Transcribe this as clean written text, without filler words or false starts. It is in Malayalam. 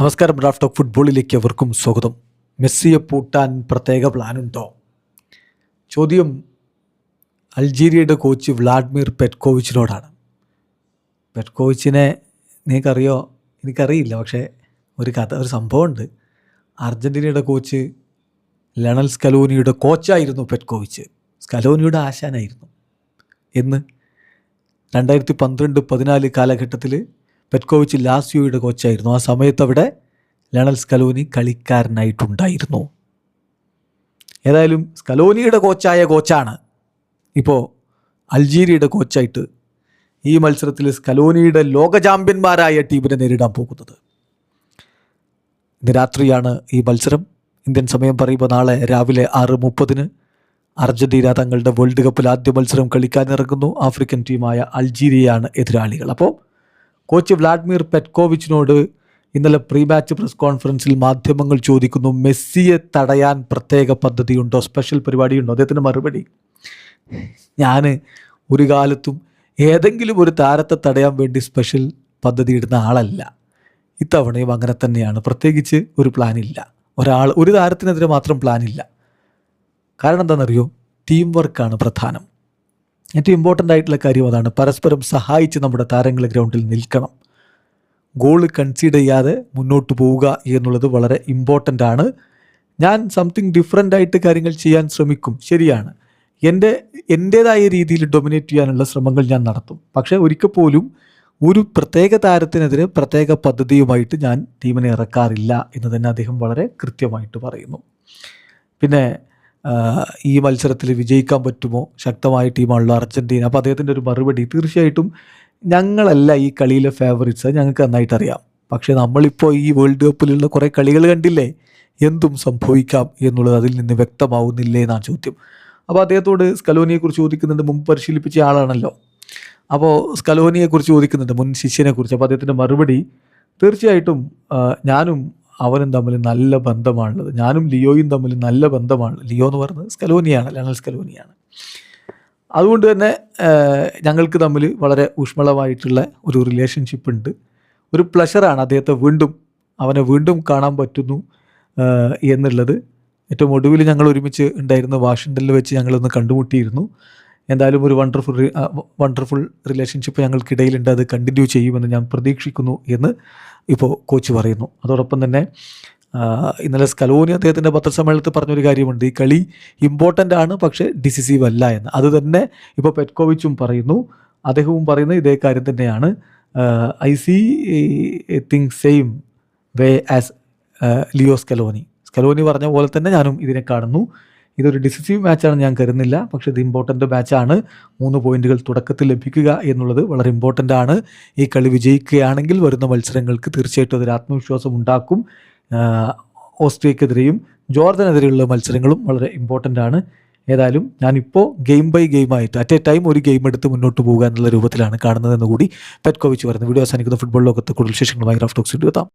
നമസ്കാരം. ഡ്രാഫ്റ്റ് ഓഫ് ഫുട്ബോളിലേക്ക് അവർക്കും സ്വാഗതം. മെസ്സിയെ പൂട്ടാൻ പ്രത്യേക പ്ലാനുണ്ടോ? ചോദ്യം അൾജീരിയയുടെ കോച്ച് വ്ളാഡിമിർ പെറ്റ്കോവിച്ചിനോടാണ്. പെറ്റ്കോവിച്ചിനെ നിങ്ങൾക്കറിയോ? എനിക്കറിയില്ല. പക്ഷേ ഒരു സംഭവമുണ്ട്. അർജൻറ്റീനയുടെ കോച്ച് ലയണൽ സ്കലോനിയുടെ കോച്ചായിരുന്നു പെറ്റ്കോവിച്ച്. സ്കലോനിയുടെ ആശാനായിരുന്നു. എന്ന് 2012-14 കാലഘട്ടത്തിൽ പെറ്റ്കോവിച്ച് ലാസിയോയുടെ കോച്ചായിരുന്നു. ആ സമയത്ത് അവിടെ ലയണൽ സ്കലോനി കളിക്കാരനായിട്ടുണ്ടായിരുന്നു. ഏതായാലും സ്കലോനിയുടെ കോച്ചാണ് ഇപ്പോൾ അൾജീരിയയുടെ കോച്ചായിട്ട് ഈ മത്സരത്തിൽ സ്കലോനിയുടെ ലോക ചാമ്പ്യന്മാരായ ടീമിനെ നേരിടാൻ പോകുന്നത്. ഇന്ന് രാത്രിയാണ് ഈ മത്സരം. ഇന്ത്യൻ സമയം പറയുമ്പോൾ നാളെ രാവിലെ 6:30 അർജൻറ്റീന തങ്ങളുടെ വേൾഡ് കപ്പിൽ ആദ്യ മത്സരം കളിക്കാനിറങ്ങുന്നു. ആഫ്രിക്കൻ ടീമായ അൾജീരിയയാണ് എതിരാളികൾ. അപ്പോൾ കോച്ച് വ്ളാഡിമിർ പെറ്റ്കോവിച്ചിനോട് ഇന്നലെ പ്രീ മാച്ച് പ്രസ് കോൺഫറൻസിൽ മാധ്യമങ്ങൾ ചോദിക്കുന്നു, മെസ്സിയെ തടയാൻ പ്രത്യേക പദ്ധതിയുണ്ടോ, സ്പെഷ്യൽ പരിപാടിയുണ്ടോ? അദ്ദേഹത്തിൻ്റെ മറുപടി, ഞാൻ ഒരു കാലത്തും ഏതെങ്കിലും ഒരു താരത്തെ തടയാൻ വേണ്ടി സ്പെഷ്യൽ പദ്ധതി ഇടുന്ന ആളല്ല. ഇത്തവണയും അങ്ങനെ തന്നെയാണ്. പ്രത്യേകിച്ച് ഒരു പ്ലാനില്ല. ഒരു താരത്തിനെതിരെ മാത്രം പ്ലാനില്ല. കാരണം എന്താണെന്നറിയോ? ടീം വർക്കാണ് പ്രധാനം. ഏറ്റവും ഇമ്പോർട്ടൻ്റ് ആയിട്ടുള്ള കാര്യം അതാണ്. പരസ്പരം സഹായിച്ച് നമ്മുടെ താരങ്ങൾ ഗ്രൗണ്ടിൽ നിൽക്കണം. ഗോൾ കൺസീഡ് ചെയ്യാതെ മുന്നോട്ട് പോവുക എന്നുള്ളത് വളരെ ഇമ്പോർട്ടൻ്റ് ആണ്. ഞാൻ സംതിങ് ഡിഫറൻ്റ് ആയിട്ട് കാര്യങ്ങൾ ചെയ്യാൻ ശ്രമിക്കും, ശരിയാണ്. എൻ്റേതായ രീതിയിൽ ഡൊമിനേറ്റ് ചെയ്യാനുള്ള ശ്രമങ്ങൾ ഞാൻ നടത്തും. പക്ഷേ ഒരിക്കൽ പോലും ഒരു പ്രത്യേക താരത്തിനെതിരെ പ്രത്യേക പദ്ധതിയുമായിട്ട് ഞാൻ ടീമിനെ ഇറക്കാറില്ല എന്ന് തന്നെ അദ്ദേഹം വളരെ കൃത്യമായിട്ട് പറയുന്നു. പിന്നെ ഈ മത്സരത്തിൽ വിജയിക്കാൻ പറ്റുമോ? ശക്തമായ ടീമാണല്ലോ അർജൻറ്റീന. അപ്പോൾ അദ്ദേഹത്തിൻ്റെ ഒരു മറുപടി, തീർച്ചയായിട്ടും ഞങ്ങളല്ല ഈ കളിയിലെ ഫേവറിറ്റ്സ്, ഞങ്ങൾക്ക് നന്നായിട്ട് അറിയാം. പക്ഷേ നമ്മളിപ്പോൾ ഈ വേൾഡ് കപ്പിലുള്ള കുറേ കളികൾ കണ്ടില്ലേ, എന്തും സംഭവിക്കാം എന്നുള്ളത് അതിൽ നിന്ന് വ്യക്തമാവുന്നില്ലേ എന്നാണ് ചോദ്യം. അപ്പോൾ അദ്ദേഹത്തോട് സ്കലോനിയെക്കുറിച്ച് ചോദിക്കുന്നുണ്ട്. മുമ്പ് പരിശീലിപ്പിച്ച ആളാണല്ലോ. അപ്പോൾ സ്കലോനിയെക്കുറിച്ച് ചോദിക്കുന്നുണ്ട്, മുൻ ശിഷ്യനെക്കുറിച്ച്. അപ്പോൾ അദ്ദേഹത്തിൻ്റെ മറുപടി, തീർച്ചയായിട്ടും ഞാനും അവനും തമ്മിൽ നല്ല ബന്ധമാണുള്ളത്. ഞാനും ലിയോയും തമ്മിൽ നല്ല ബന്ധമാണ്. ലിയോ എന്ന് പറയുന്നത് സ്കലോനിയാണ്, ലയണൽ സ്കലോനിയാണ്. അതുകൊണ്ട് തന്നെ ഞങ്ങൾക്ക് തമ്മിൽ വളരെ ഊഷ്മളമായിട്ടുള്ള ഒരു റിലേഷൻഷിപ്പ് ഉണ്ട്. ഒരു പ്ലഷറാണ് അവനെ വീണ്ടും കാണാൻ പറ്റുന്നു എന്നുള്ളത്. ഏറ്റവും ഒടുവിൽ ഞങ്ങൾ ഒരുമിച്ച് ഉണ്ടായിരുന്ന വാഷിങ്ടണിൽ വെച്ച് ഞങ്ങളൊന്ന് കണ്ടുമുട്ടിയിരുന്നു. എന്തായാലും ഒരു വണ്ടർഫുൾ റിലേഷൻഷിപ്പ് ഞങ്ങൾക്കിടയിലുണ്ട്. അത് കണ്ടിന്യൂ ചെയ്യുമെന്ന് ഞാൻ പ്രതീക്ഷിക്കുന്നു എന്ന് ഇപ്പോൾ കോച്ച് പറയുന്നു. അതോടൊപ്പം തന്നെ ഇന്നലെ സ്കലോനി അദ്ദേഹത്തിൻ്റെ പത്രസമ്മേളനത്തിൽ പറഞ്ഞൊരു കാര്യമുണ്ട്. ഈ കളി ഇമ്പോർട്ടൻ്റ് ആണ്, പക്ഷേ ഡിസിസീവ് അല്ല എന്ന്. അത് തന്നെ ഇപ്പോൾ പെറ്റ്കോവിച്ചും പറയുന്നു. അദ്ദേഹവും പറയുന്നത് ഇതേ കാര്യം തന്നെയാണ്. I see things same way as Leo Scaloni പറഞ്ഞ പോലെ തന്നെ ഞാനും ഇതിനെ കാണുന്നു. ഇതൊരു ഡിസിസീവ് മാച്ചാണ് ഞാൻ കരുതുന്നില്ല, പക്ഷേ ഇത് ഇമ്പോർട്ടൻ്റ് മാച്ചാണ്. 3 പോയിന്റുകൾ തുടക്കത്തിൽ ലഭിക്കുക എന്നുള്ളത് വളരെ ഇമ്പോർട്ടൻ്റ് ആണ്. ഈ കളി വിജയിക്കുകയാണെങ്കിൽ വരുന്ന മത്സരങ്ങൾക്ക് തീർച്ചയായിട്ടും അതൊരു ആത്മവിശ്വാസം ഉണ്ടാക്കും. ഓസ്ട്രിയക്കെതിരെയും ജോർദനെതിരെയുള്ള മത്സരങ്ങളും വളരെ ഇമ്പോർട്ടൻ്റ് ആണ്. ഏതായാലും ഞാനിപ്പോൾ ഗെയിം ബൈ ഗെയിമായിട്ട് അറ്റ് എ ടൈം ഒരു ഗെയിം എടുത്ത് മുന്നോട്ട് പോകുക എന്നുള്ള രൂപത്തിലാണ് കാണുന്നതെന്ന് കൂടി പെറ്റ്കോവിച്ച് പറയുന്നത്. വീഡിയോ അവസാനിക്കുന്ന ഫുട്ബോൾ ലോകത്ത് കൂടുതൽ വിശേഷങ്ങളുമായി ഡ്രാഫ്റ്റ് ടോക്സ് എത്താം.